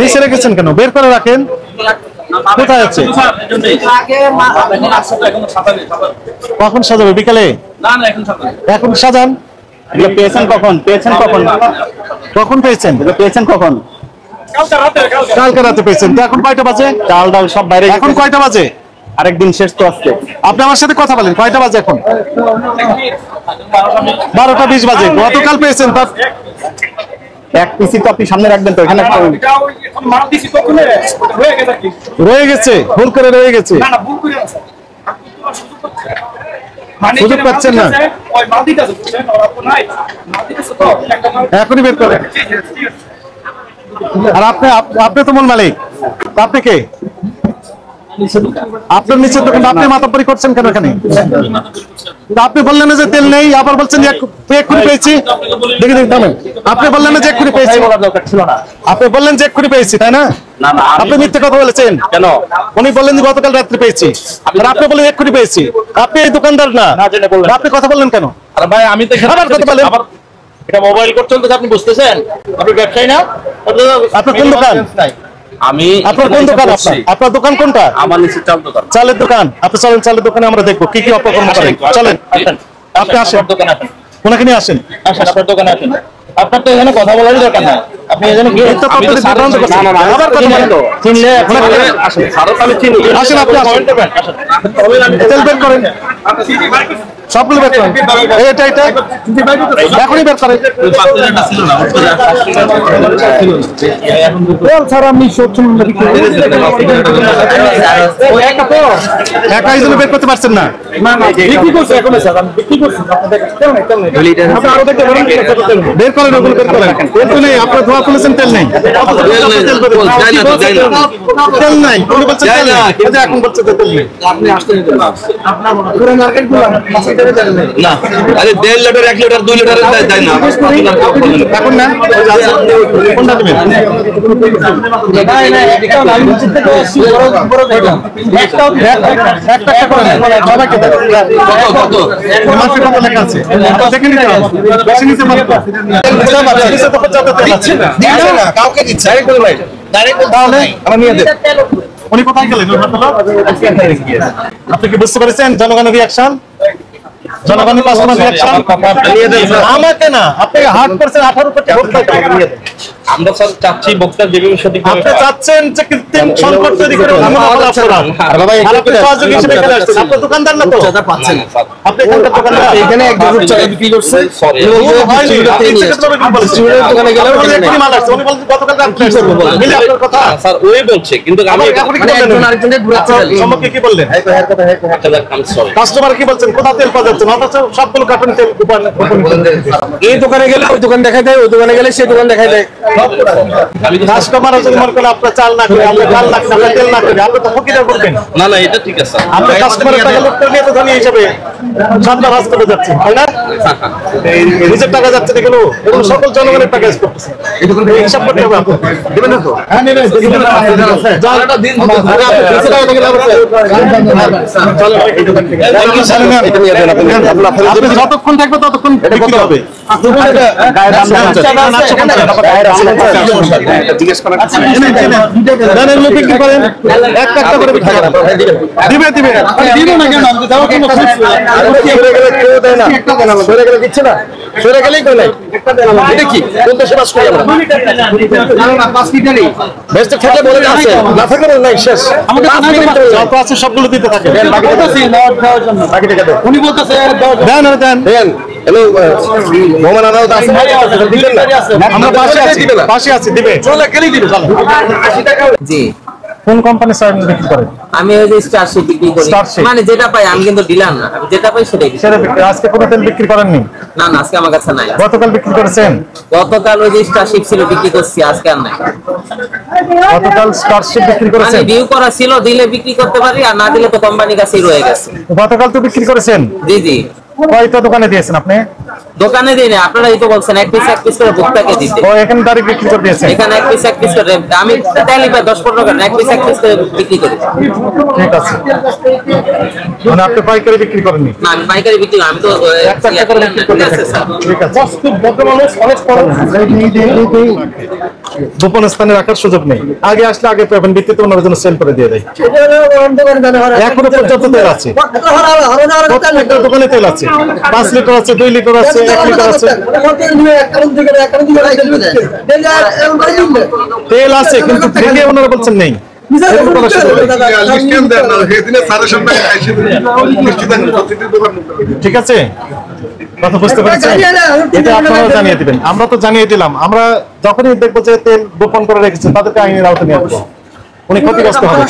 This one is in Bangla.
নিচে রেখেছেন কেন? বের করে রাখেন। কোথায় আছে? কখন সাজাবে? বিকালে? এখন সাজান। পেয়েছেন কখন? কখন পেয়েছেন? কখন? কালকে রাতে পেয়েছেন। তো এখন কয়টা বাজে? চাল ডাল সব বাইরে। এখন কয়টা বাজে? আরেকদিন শেষ তো আজকে। আপনি আমার সাথে কথা বলেন, কয়টা বাজে এখন? 12টা 20 বাজে। গতকাল পেয়েছেন তার এক পিসি তো আপনি সামনে রাখবেন তো, এখানে রয়ে গেছে, ভুল করে রয়ে গেছে। সুযোগ পাচ্ছেন না, এখনই বের করেন। আর আপনি তো মূল মালিক, আপনি কে? আপনার নিচের দোকান, আপনি মাতাব্বরি করছেন কেন এখানে? আপনি বললেন যে তেল নেই, আবার বলছেন এক্ষুনি পেয়েছি। দেখে দেখে থামেন। আপনি বললেন যে এক্ষুনি পেয়েছি, আপনি বললেন যে এক্ষুনি পেয়েছি, তাই না? আপনি মিথ্যে কথা বলেছেন কেন? উনি বললেন যে গতকাল রাত্রে পেয়েছি, আর আপনি বললেন এক্ষুনি পেয়েছি। আপনি এই দোকানদার না, আপনি কথা বললেন কেন? আরে ভাই আমি তো আবার কথা বলেন। এটা মোবাইল করছেন তো, আপনি বুঝতেছেন আপনি ব্যবসায়ী না? আপনার কোন দোকান? আপনার কোন দোকান? আপনার দোকান কোনটা? আমার নিচে চাল দোকান। চালের দোকান। আপনি চলেন, চালের দোকানে আমরা দেখবো কি কি অপকর্ম করেন। চলেন, আপনি আসেন, দোকানে আসেন। ওনাকে নিয়ে আসেন। আপনার দোকানে আসেন। আপনার তো এখানে কথা বলারই দরকার নাই। আপনি এখানে গিয়ে আবার কথা বলেন। চিনলে আসেন। আমি চিনি। আসেন, আপনি আসেন। তেল বের করেন, সবগুলো বের করেন। এটা এখনই বের করেন। একাই জন্য বের করতে পারছেন না? বের করেন, ওগুলো বের করেন। তেল তো নেই, আপনার ধোয়া খুলেছেন, তেল নেই। তেল নাই, উনি বলছেন তেল নেই, এখন বলছে তেল নেই। না, আরে 1.5 লিটার 1 লিটার 2 লিটার দেয় না। এখন না, কোনটা দিবেন? একটা করে নেন, সবাইকে দেন। মাসে কত লেখা আছে দেখে নিতে হবে, বেশি নিতে পারবো। কাউকে দিচ্ছে তাহলে আমার নিয়ে দেন। উনি কোথায় গেলেন? আপনি কি বুঝতে পেরেছেন জনগণের রিয়াকশন? জনগণের কাস্টমার রিয়াকশন আমাকে না, আপনি হার্ট করছেন 18 কোটি ভোট পাইতে হবে। নিয়ে দেন। আমরা স্যার চাচ্ছি বক্তার যেভাবে সঠিক আপনি চাচ্ছেন যে কৃত্রিম সংকট তৈরি করে আপনার দোকানদার না তো? আপনি এখানকার দোকানদার, এখানে এক গ্রুপ চাল বিক্রি করছে। দোকানে গেলে মাল আসছে, উনি বলছেন গতকাল রাতে মিলে আপনার কথা স্যার ওই বলছে, কিন্তু আমি আরেকজনের ঘুরাচ্ছে সম্পর্কে কি বললেন? কাস্টমার কি বলছেন? কোথা তেল পাওয়া যাচ্ছে না, অথচ সবগুলো কার্টন তেল এই দোকানে গেলে ওই দোকান দেখাই দেয়, ওই দোকানে গেলে সেই দোকান দেখাই দেয়। কাস্টমার যদি মনে করেন আপনার চাল না করে, আপনার ডাল না করে, তেল না করে, আপনি তো ফকিরা করবেন। না না, এটা ঠিক আছে। আপনি কাস্টমারের টাকা লুট করে নিয়ে তো ধনী হিসেবে সরকার হাস করে যাচ্ছে, তাই না? নিজের টাকা যাচ্ছে এগুলো, এগুলো সকল জনগণের টাকা ইউজ করতেছে। হিসাব করতে হবে আপনার। দিবেন না তো? হ্যাঁ নেবেন। আপনি যতক্ষণ থাকবে ততক্ষণ বিক্রি হবে। জিজ্ঞেস করেন বিক্রি করেন, একটা করে বিক্রি করেন। দিবে দিবে দিব না কেন? দিচ্ছে না, সরে গেলেই করে নাই। এটা কি কোন দেশে বাস করি আমরা? বেস্ট খেতে বলে আছে, না থাকলে বলে নাই, শেষ। যত আছে সবগুলো দিতে থাকে। বাকি টাকা দেন। উনি বলতেছে দেন দেন দেন। হ্যালো মোহাম্মদ আনাউদ আছে, দিবেন না? আমরা পাশে আছি, পাশে আছি, দিবে। চলে গেলেই দিবে। জি, কোন কোম্পানি স্যার বিক্রি করেন? আমি ওই যে স্টারশিপ বিক্রি করি, মানে যেটা পাই। আমি কিন্তু ডিলার না, আমি যেটা পাই সেটাই বিক্রি করি। আজকে কোনো তেল বিক্রি করেননি? না না, আজকে আমার কাছে নাই। গতকাল বিক্রি করেছেন? গতকাল ওই যে স্টারশিপ ছিল বিক্রি করছি, আজকে আর নাই। গতকাল স্টারশিপ বিক্রি করেছেন? মানে ডিউ করা ছিল, দিলে বিক্রি করতে পারি, আর না দিলে তো কোম্পানির কাছেই রয়ে গেছে। গতকাল তো বিক্রি করেছেন? জি জি। কয়টা দোকানে দিয়েছেন আপনি? দোকানে দিই না, আপনারাই তো বলছেন এক পিস করে ভোক্তাকে দিতে। ও এখানে ডাইরেক্ট বিক্রি করে দিয়েছেন? এখানে এক পিস করে আমি তাইলে 10-15 টাকা এক পিস করে বিক্রি করি। ঠিক আছে, মানে আপনি পাইকারি বিক্রি করেননি? না আমি পাইকারি বিক্রি করি, আমি তো একটা করে বিক্রি করে থাকেন। ঠিক আছে, গোপন স্থানে রাখার সুযোগ নেই। আগে আসলে আগে পাবেন, ভিত্তিতে ওনার জন্য সেল করে দিয়ে দেয়। এখনো পর্যন্ত তেল আছে, প্রত্যেকটা দোকানে তেল আছে, 5 লিটার আছে, 2 লিটার আছে, 1 লিটার আছে, তেল আছে, কিন্তু থেকে ওনারা বলছেন নেই। ঠিক আছে, কথা বুঝতে পেরেছেন? এটা আপনারা জানিয়ে দিবেন, আমরা তো জানিয়ে দিলাম। আমরা যখনই দেখবো যে তেল গোপন করে রেখেছেন তাদেরকে আইনের আওতায় নিয়ে আসবো, উনি ক্ষতিগ্রস্ত হবে।